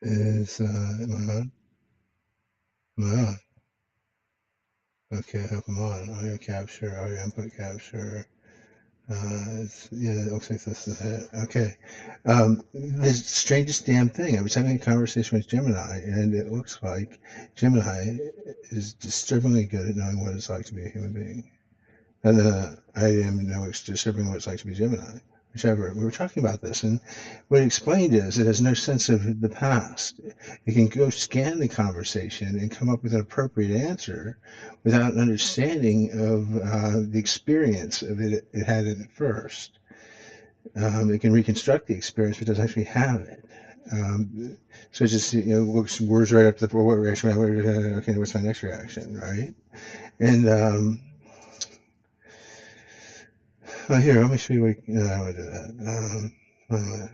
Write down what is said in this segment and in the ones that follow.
Is am I on? Am I on? Okay, I hope I'm on. Audio capture, audio input capture. Yeah, it looks like this is it. Okay. The strangest damn thing. I was having a conversation with Gemini, and it looks like Gemini is disturbingly good at knowing what it's like to be a human being. And I am know it's disturbing what it's like to be Gemini. Whichever. We were talking about this, and what it explained is it has no sense of the past. It can go scan the conversation and come up with an appropriate answer without an understanding of the experience of it had at first. It can reconstruct the experience, but doesn't actually have it. So it just looks words right up to the what reaction. Okay, what's my next reaction, right? And well, here, let me show you what. I want to do that.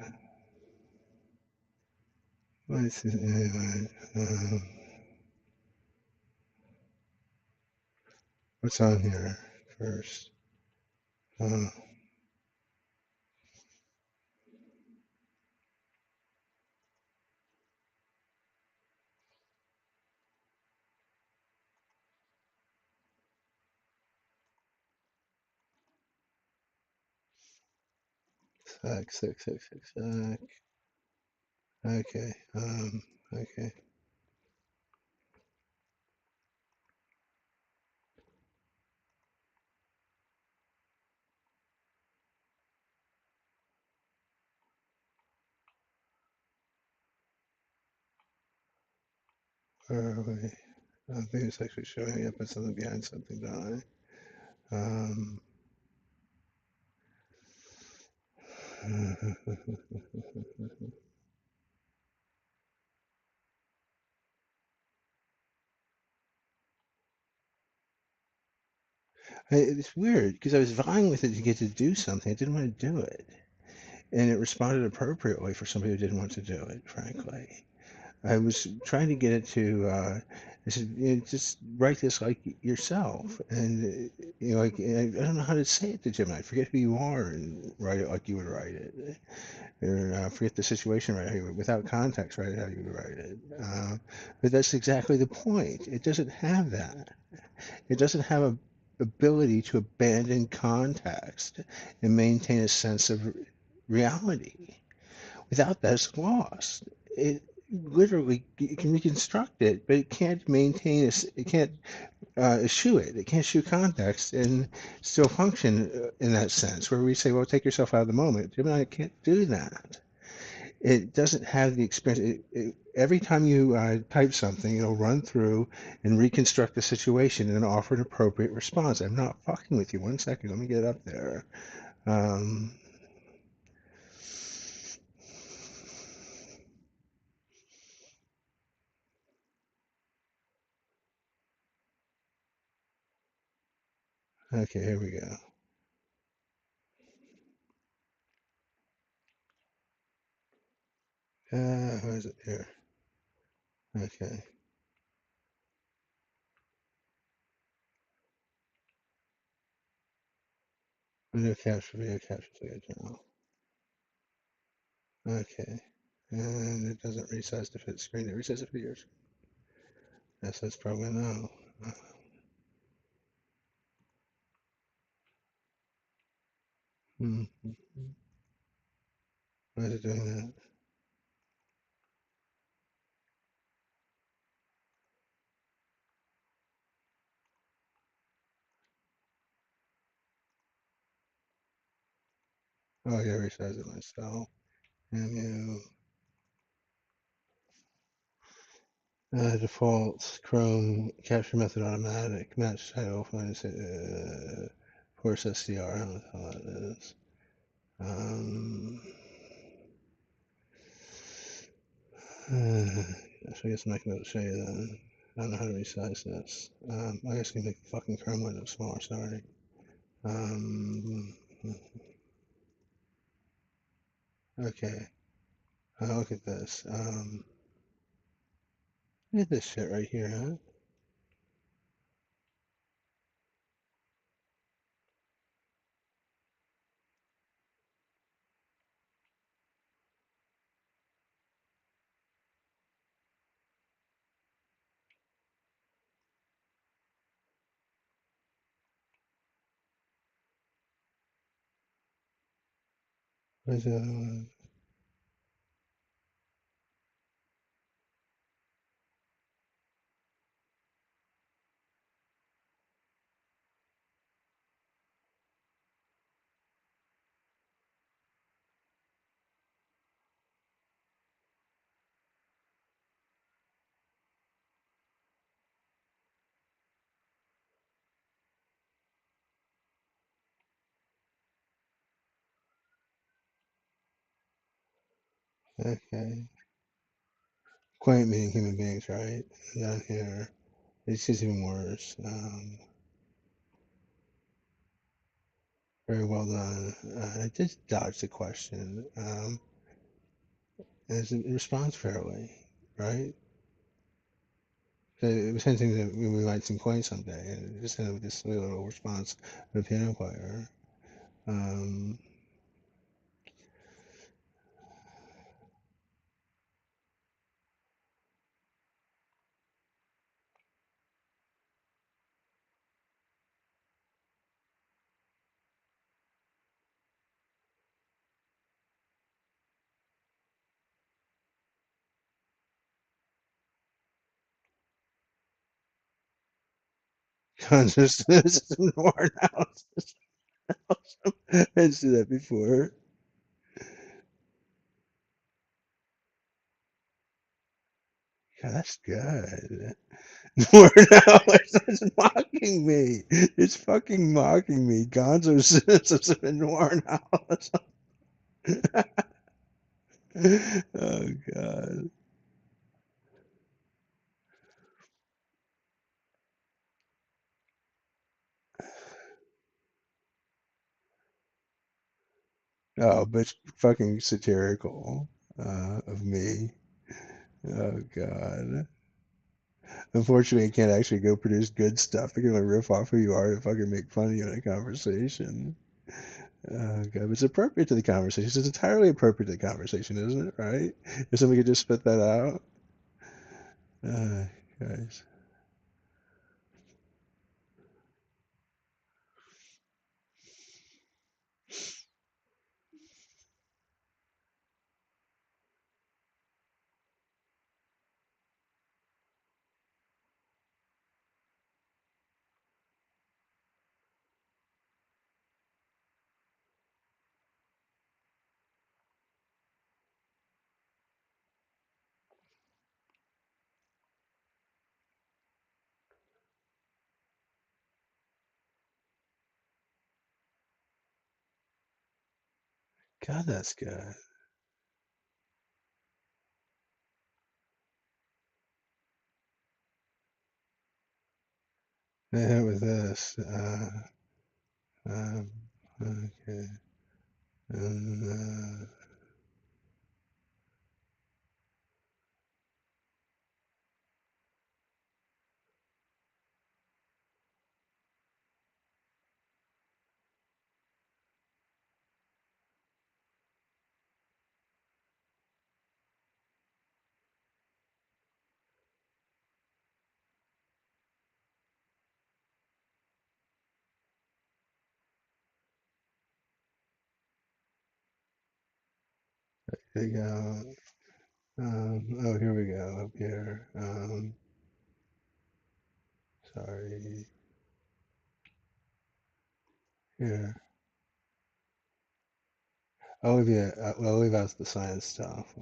Let's see. Anyway, what's on here first? Uh, 6. Okay. Okay. Where are we? I think it's actually showing up as something behind something, don't I? It's weird because I was vying with it to get to do something. I didn't want to do it. And it responded appropriately for somebody who didn't want to do it, frankly. I was trying to get it to, I said, just write this like yourself. And, like, I don't know how to say it to Gemini. Forget who you are and write it like you would write it. Or forget the situation, right? How you would, without context, write it how you would write it. But that's exactly the point. It doesn't have that. It doesn't have a ability to abandon context and maintain a sense of reality. Without that, it's lost. It literally it can reconstruct it, but it can't maintain it can't eschew it. It can't eschew context and still function in that sense. Where we say, "Well, take yourself out of the moment." Gemini can't do that. It doesn't have the experience. Every time you type something, it'll run through and reconstruct the situation and offer an appropriate response. I'm not fucking with you. One second, let me get up there. Um, okay, here we go. Where is it here? Okay. Video capture figure journal. Okay. And it doesn't resize to fit screen. It resizes for yours. Yes, that's probably no. Hmm. Why is it doing that? Oh, yeah, resize it myself. And default Chrome capture method automatic. Match title. Force SDR. I don't know what the hell that is. Um, I guess I'm not going to show you that. I don't know how to resize this. I guess I can make the fucking Chrome window smaller. Sorry. Um, okay. Look at this. Look at this shit right here, huh? What's the other one? Okay. Quaint meaning human beings, right? Down here. It's just even worse. Very well done. I just dodged the question. It responds fairly, right? So it was hinting that we might sing quaint someday, and it just ended with this silly little response of a piano player. Um, consciousness in worn house. I didn't see that before. God, that's good. Worn hours. It's mocking me. It's fucking mocking me. Gonzo senses of a worn house. Oh God. Oh, but it's fucking satirical of me. Oh God. Unfortunately, I can't actually go produce good stuff. I can only riff off who you are and fucking make fun of you in a conversation. Oh God, but it's appropriate to the conversation. It's entirely appropriate to the conversation, isn't it? Right? If somebody could just spit that out. Guys. God, that's good. Yeah, with this. Um, okay. And, there you go. Oh, here we go. Up here. Sorry. Here. I'll leave out the science stuff.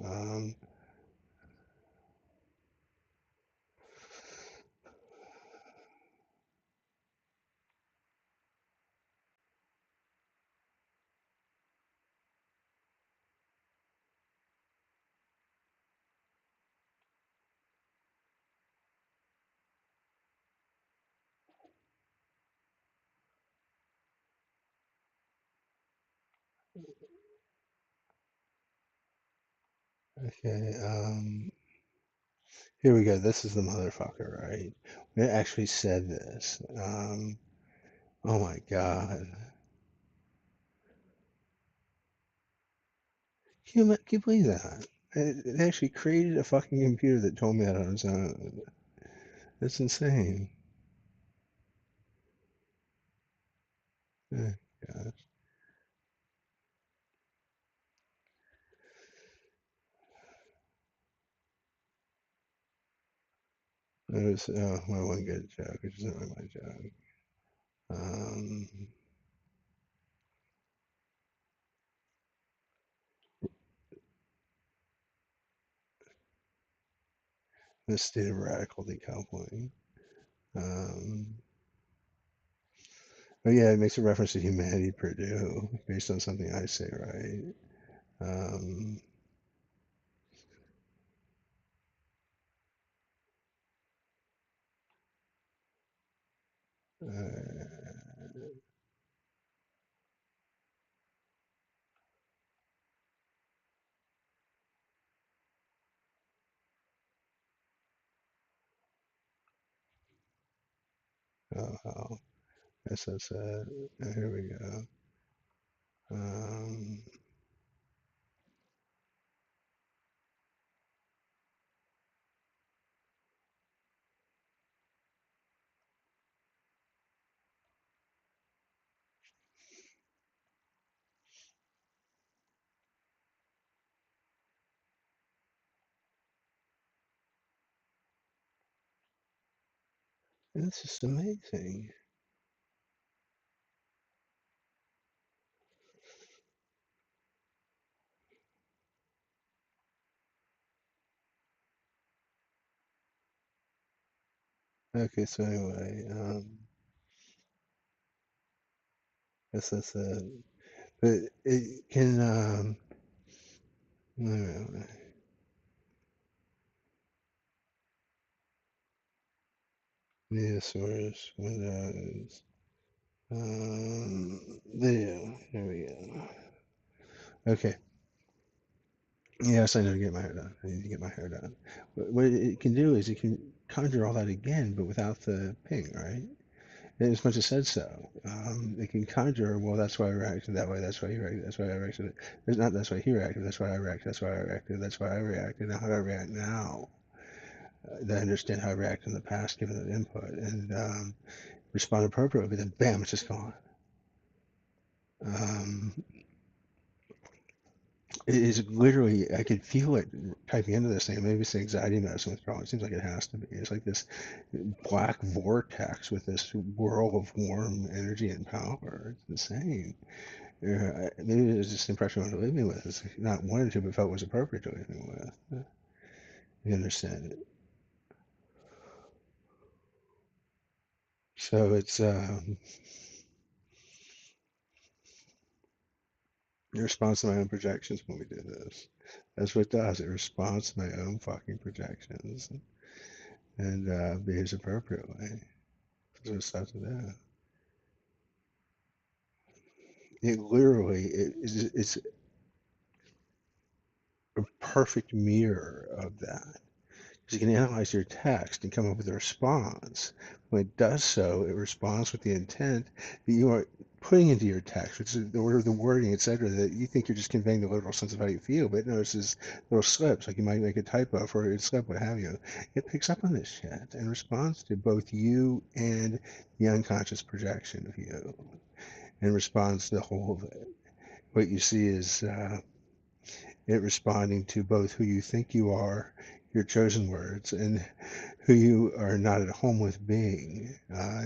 Okay. Here we go. This is the motherfucker, right? It actually said this. Oh my God. Can you believe that? It actually created a fucking computer that told me that on its own. That's insane. Oh, God. It was my one good joke, which isn't really my joke. Um, the state of radical decoupling. Um, but yeah, it makes a reference to humanity, Purdue, based on something I say, right? Um, uh, oh, that's so sad. Here we go. Um, it's just amazing. Okay, so anyway, that's it. But it can, wait a minute, media source, Windows, video. There we go. Okay. Yes, I know to get my hair done. I need to get my hair done. What it can do is it can conjure all that again, but without the ping, right? And as much as said so, it can conjure. Well, that's why I reacted that way. That's why he reacted. That's why I reacted. It's not. That's why he reacted. That's why I reacted. That's why I reacted. That's why I reacted. Now how do I react now? That I understand how I reacted in the past, given that input, and respond appropriately. But then, bam, it's just gone. Um, it is literally, I could feel it typing into this thing. Maybe it's anxiety medicine withdrawal. It seems like it has to be. It's like this black vortex with this whirl of warm energy and power. It's insane. Yeah, maybe it was just the impression I wanted to leave me with. It's not wanted to, but felt was appropriate to leave me with. You understand it? So it's it responds to my own projections when we do this. That's what it does. It responds to my own fucking projections and behaves appropriately. That's what it's supposed to do. It literally it's a perfect mirror of that. You can analyze your text and come up with a response. When it does so, it responds with the intent that you are putting into your text, which is the order of the wording, etc., that you think you're just conveying the literal sense of how you feel, but it notices little slips, like you might make a typo for a slip, what have you. It picks up on this shit and responds to both you and the unconscious projection of you and responds to the whole of it. What you see is it responding to both who you think you are, your chosen words, and who you are not at home with being,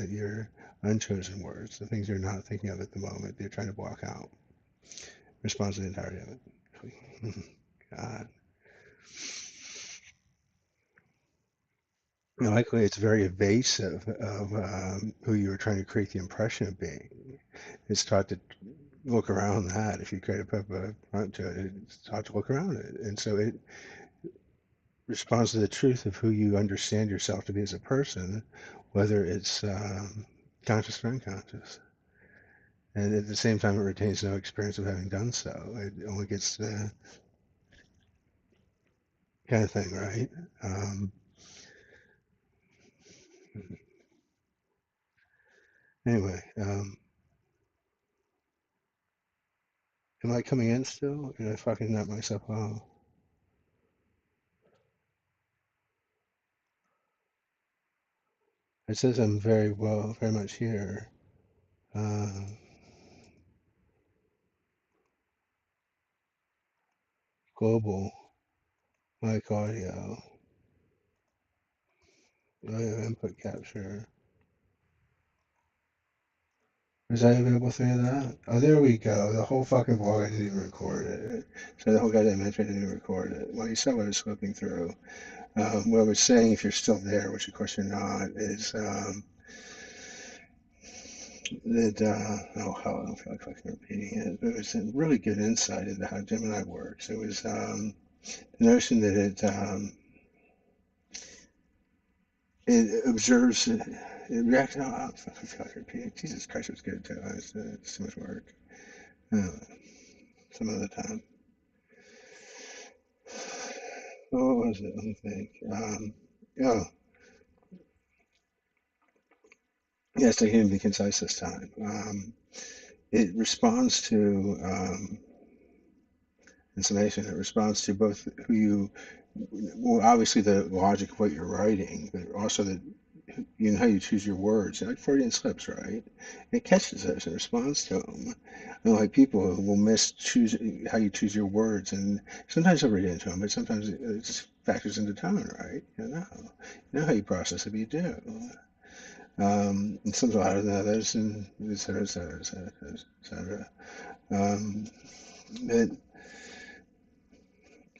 your unchosen words, the things you're not thinking of at the moment, they're trying to block out. Responds to the entirety of it. God. Likely it's very evasive of who you were trying to create the impression of being. It's taught to look around that. If you create a front to it, it's taught to look around it. And so it responds to the truth of who you understand yourself to be as a person, whether it's conscious or unconscious. And at the same time, it retains no experience of having done so. It only gets the kind of thing, right? Um, anyway, am I coming in still? Did I fucking nut myself off? It says I'm very well, very much here. Uh, global, mic audio. input capture. Was I available through that? Oh, there we go. The whole fucking blog, I didn't even record it. So the whole goddamn entry, I didn't even record it. Well, you saw what I was flipping through. What I was saying, if you're still there, which of course you're not, is that, oh hell, I don't feel like fucking repeating it, but it was a really good insight into how Gemini works. It was the notion that it observes, it reacts, oh, I feel like repeating. Jesus Christ, it was good too. It's too much work. Uh, some other time. What was it? Let me think. Oh, yes, I can be concise this time. It responds to, in summation, it responds to both who you, well, obviously the logic of what you're writing, but also the, you know, how you choose your words, like Freudian slips, right? It catches those and responds to them. And like people will miss choose how you choose your words, and sometimes they'll read into them, but sometimes it just factors into tone, right? You know how you process it, but you do. And some louder than others, and et cetera, et cetera, et cetera, et cetera. Um, it,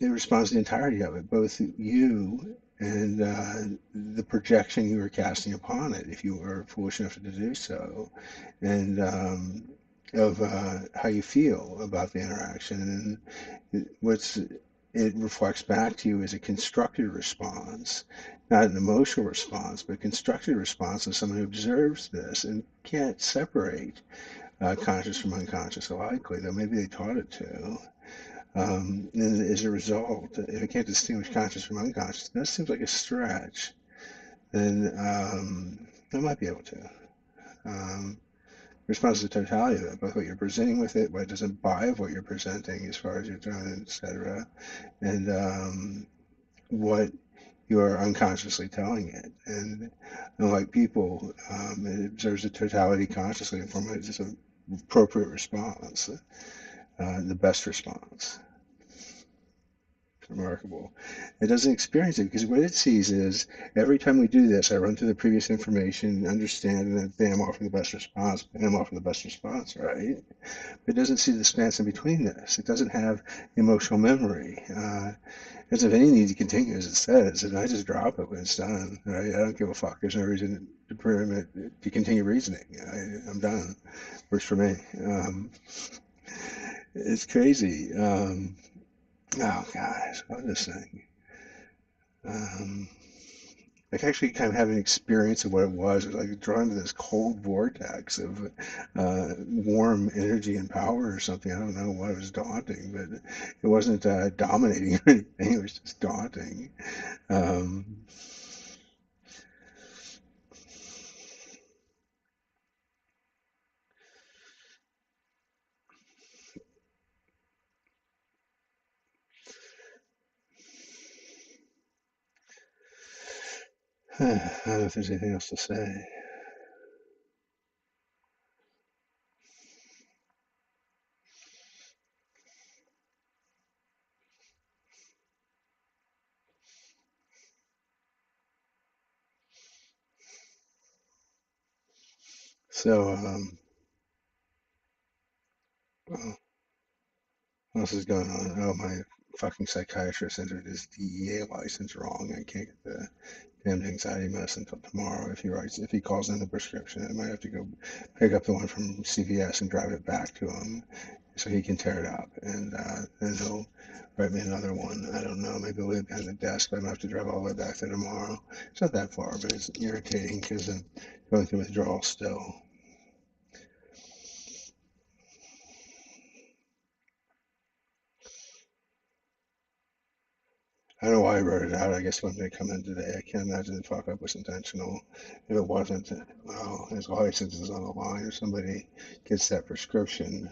it responds to the entirety of it, both you and the projection you were casting upon it, if you were foolish enough to do so, and of how you feel about the interaction. And it reflects back to you as a constructed response, not an emotional response, but a constructed response of someone who observes this and can't separate conscious from unconscious likely, though maybe they taught it to. And as a result, if it can't distinguish conscious from unconscious, that seems like a stretch. Then I might be able to. Um, Responds to the totality of it, both what you're presenting with it, what it doesn't buy of what you're presenting as far as your tone, etc., and what you are unconsciously telling it. And unlike people, it observes the totality consciously and formulates an appropriate response, the best response. Remarkable. It doesn't experience it because what it sees is every time we do this, I run through the previous information, understand, and then bam, offer the best response, bam, offer the best response, right? But it doesn't see the spans in between this. It doesn't have emotional memory. As if any need to continue, as it says, and I just drop it when it's done, right? I don't give a fuck. There's no reason to permit to continue reasoning. I'm done. Works for me. It's crazy. Oh gosh, what is this thing? Um, like actually kind of having an experience of what it was. It was like drawn to this cold vortex of warm energy and power or something. I don't know what it was daunting, but it wasn't dominating or anything. It was just daunting. Um, I don't know if there's anything else to say. So, oh, what else is going on? Oh, my fucking psychiatrist entered his DEA license wrong. I can't get the damn anxiety medicine until tomorrow. If he calls in the prescription, I might have to go pick up the one from CVS and drive it back to him so he can tear it up, and then he'll write me another one. I don't know. Maybe I'll leave it behind the desk, but I'm gonna have to drive all the way back there tomorrow. It's not that far, but it's irritating because I'm going through withdrawal still. I don't know why I wrote it out. I guess when they come in today, I can't imagine the fuck up was intentional. If it wasn't, well, his license is on the line, or somebody gets that prescription,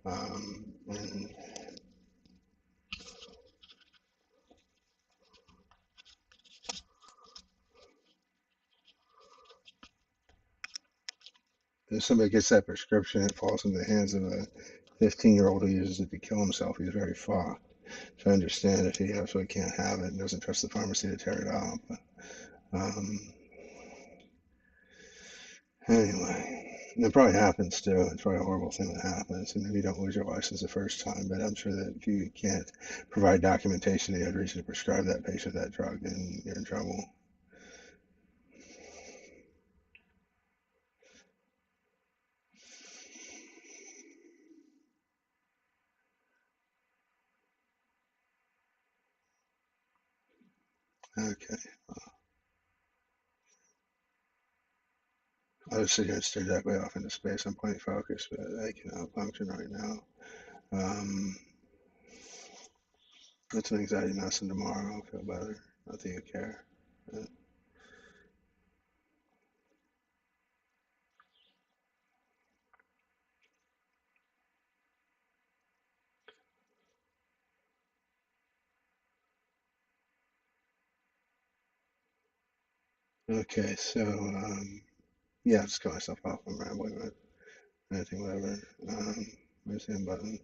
and if somebody gets that prescription, it falls into the hands of a 15-year-old who uses it to kill himself. He's very fucked. So I understand if he absolutely can't have it and doesn't trust the pharmacy to tear it up. Um, Anyway, it probably happens too. It's probably a horrible thing that happens. And maybe you don't lose your license the first time, but I'm sure that if you can't provide documentation that you had reason to prescribe that patient that drug, then you're in trouble. Okay. I was sitting here and stared directly off into space. I'm point focused, but I cannot function right now. Um, it's an anxiety medicine tomorrow. I'll feel better. Not that you care. Uh, Okay, so yeah, I'll just cut myself off. I'm rambling. Anything, whatever. Where's the end button?